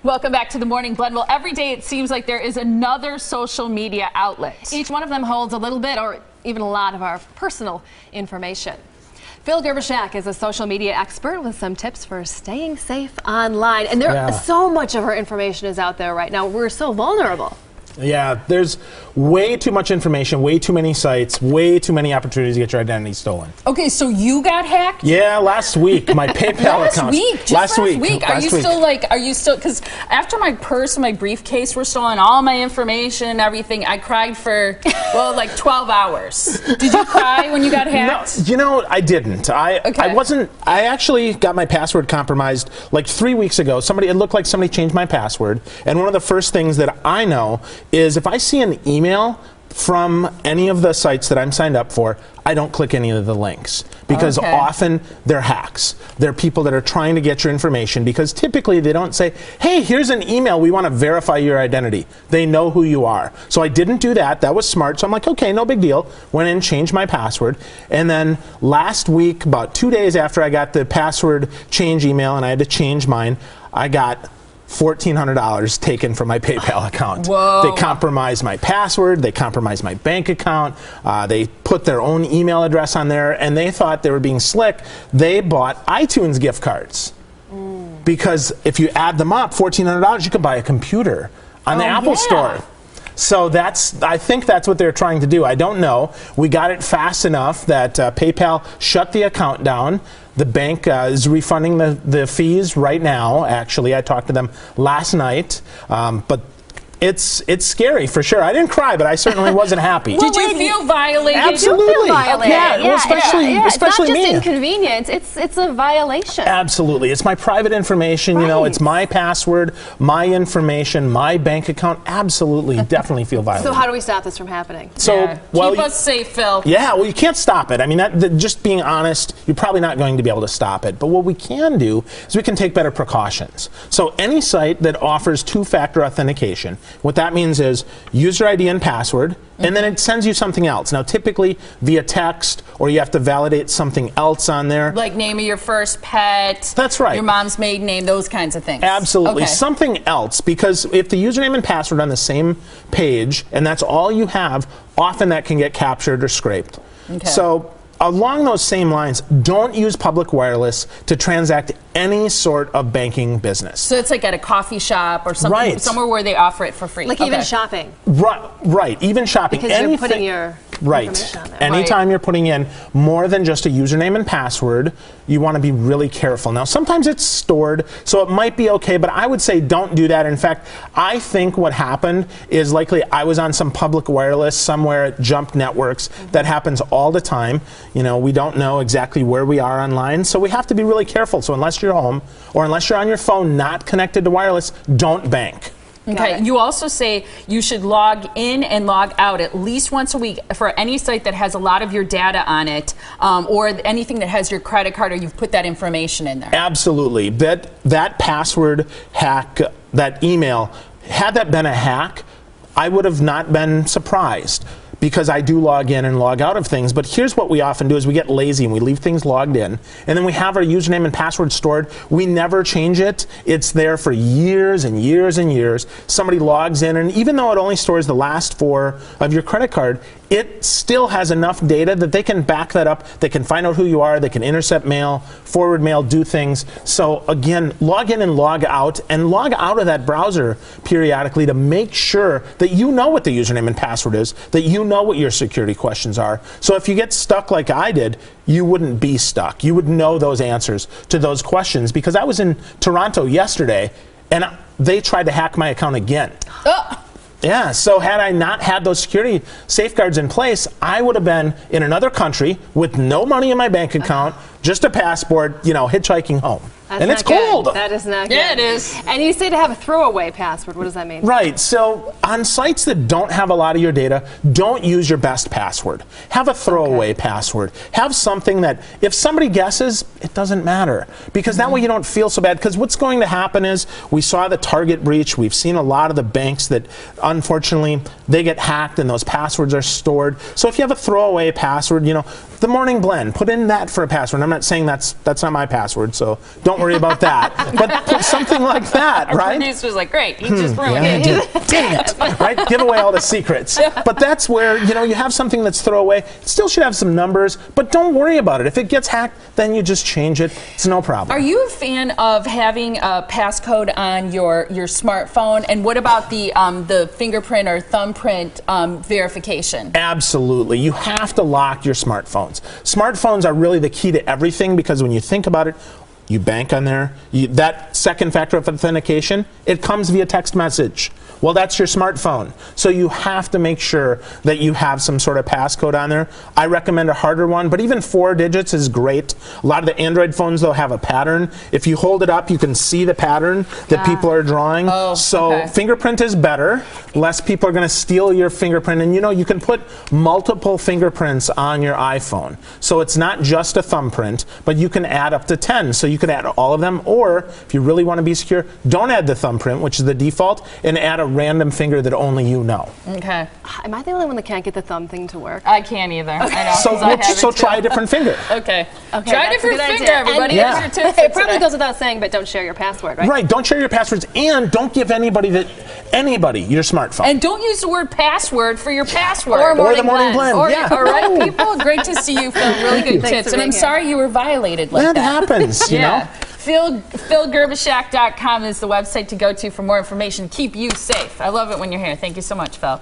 Welcome back to the Morning Blend. Well, every day it seems like there is another social media outlet. Each one of them holds a little bit or even a lot of our personal information. Phil Gerbyshak is a social media expert with some tips for staying safe online. And so much of our information is out there right now. We're so vulnerable. Yeah, there's way too much information, way too many sites, way too many opportunities to get your identity stolen. Okay, so you got hacked? Yeah, last week, my PayPal account. Last week. Are you still, because after my purse and my briefcase were stolen, all my information and everything, I cried for, well, like 12 hours. Did you cry when you got hacked? No, you know, I didn't. I actually got my password compromised like 3 weeks ago. It looked like somebody changed my password. And one of the first things that I know is if I see an email from any of the sites that I'm signed up for, I don't click any of the links because often they're hacks. They're people that are trying to get your information because typically they don't say, hey, here's an email, we want to verify your identity. They know who you are. So I didn't do that. That was smart. So I'm like, okay, no big deal. Went in, changed my password. And then last week, about 2 days after I got the password change email and I had to change mine, I got $1,400 taken from my PayPal account. Whoa. They compromised my password, they compromised my bank account, they put their own email address on there, and they thought they were being slick. They bought iTunes gift cards. Because if you add them up, $1,400, you could buy a computer on the Apple Store. So I think that's what they're trying to do. I don't know. We got it fast enough that PayPal shut the account down. The bank is refunding the fees right now. Actually, I talked to them last night, but it's scary for sure. I didn't cry, but I certainly wasn't happy. Did you feel violated? Absolutely. You feel violated. Yeah, well, especially it's not just me. inconvenience. It's a violation. Absolutely. It's my private information. You know, it's my password, my information, my bank account. Absolutely, definitely feel violated. So how do we stop this from happening? So, keep us safe, Phil. Yeah, well, you can't stop it. I mean, just being honest, you're probably not going to be able to stop it. But what we can do is we can take better precautions. So any site that offers two-factor authentication, what that means is user ID and password, and then it sends you something else. Now, typically via text, or you have to validate something else on there. Like name of your first pet. That's right. Your mom's maiden name, those kinds of things. Absolutely. Something else, because if the username and password are on the same page, and that's all you have, often that can get captured or scraped. So along those same lines, don't use public wireless to transact any sort of banking business. So it's like at a coffee shop or something, somewhere where they offer it for free. Like even shopping. Right, even shopping. Because you're putting your information on there. Anytime you're putting in more than just a username and password, you want to be really careful. Now, sometimes it's stored, so it might be okay, but I would say don't do that. In fact, I think what happened is likely I was on some public wireless somewhere at Jump Networks. That happens all the time. You know, we don't know exactly where we are online, so we have to be really careful. So unless you're home or unless you're on your phone not connected to wireless, don't bank. Okay, you also say you should log in and log out at least once a week for any site that has a lot of your data on it, or anything that has your credit card or you've put that information in there. Absolutely. That password hack, that email, had that been a hack, I would have not been surprised, because I do log in and log out of things. But here's what we often do is we get lazy and we leave things logged in, and then we have our username and password stored. We never change it. It's there for years and years and years. Somebody logs in, and even though it only stores the last 4 of your credit card, it still has enough data that they can back that up. They can find out who you are. They can intercept mail, forward mail, do things. So again, log in and log out of that browser periodically to make sure that you know what the username and password is, that you know what your security questions are. So if you get stuck like I did, you wouldn't be stuck. You would know those answers to those questions, because I was in Toronto yesterday and they tried to hack my account again. Yeah, so had I not had those security safeguards in place, I would have been in another country with no money in my bank account, just a passport, you know, hitchhiking home. That's and it's cold. That is not good. Yeah, it is. And you say to have a throwaway password. What does that mean? Right. So on sites that don't have a lot of your data, don't use your best password. Have a throwaway password. Have something that if somebody guesses, it doesn't matter. Because that way you don't feel so bad. Because what's going to happen is we saw the Target breach. We've seen a lot of the banks that, unfortunately, they get hacked and those passwords are stored. So if you have a throwaway password, you know, the Morning Blend, put in that for a password. I'm not saying that's not my password, so don't worry about that. But put something like that, Our right? producer's like, great, he just ruined Yeah, it. dang it, right? Give away all the secrets. But that's where, you know, you have something that's throwaway. It still should have some numbers, but don't worry about it. If it gets hacked, then you just change it. It's no problem. Are you a fan of having a passcode on your smartphone? And what about the fingerprint or thumbprint verification? Absolutely. You have to lock your smartphones. Smartphones are really the key to everything, because when you think about it, you bank on there. That second factor of authentication, it comes via text message. Well, that's your smartphone. So you have to make sure that you have some sort of passcode on there. I recommend a harder one, but even 4 digits is great. A lot of the Android phones, though, have a pattern. If you hold it up, you can see the pattern that people are drawing. So fingerprint is better. Less people are going to steal your fingerprint. And you know, you can put multiple fingerprints on your iPhone. So it's not just a thumbprint, but you can add up to 10. So you could add all of them, or if you really want to be secure, don't add the thumbprint, which is the default, and add a random finger that only you know. Okay. Am I the only one that can't get the thumb thing to work? I can't either. I know. So try a different finger. Okay. Try a different finger, everybody. And, Here's your tip for it probably today. goes without saying, but don't share your password, right? Right. Don't share your passwords, and don't give anybody your smartphone. And don't use the word password for your password. Or the morning blend. Or, Yeah. all right, people. Great to see you, Phil. Really good tips. And I'm sorry you were violated like that. That happens, you know. PhilGerbishak.com is the website to go to for more information. Keep you safe. I love it when you're here. Thank you so much, Phil.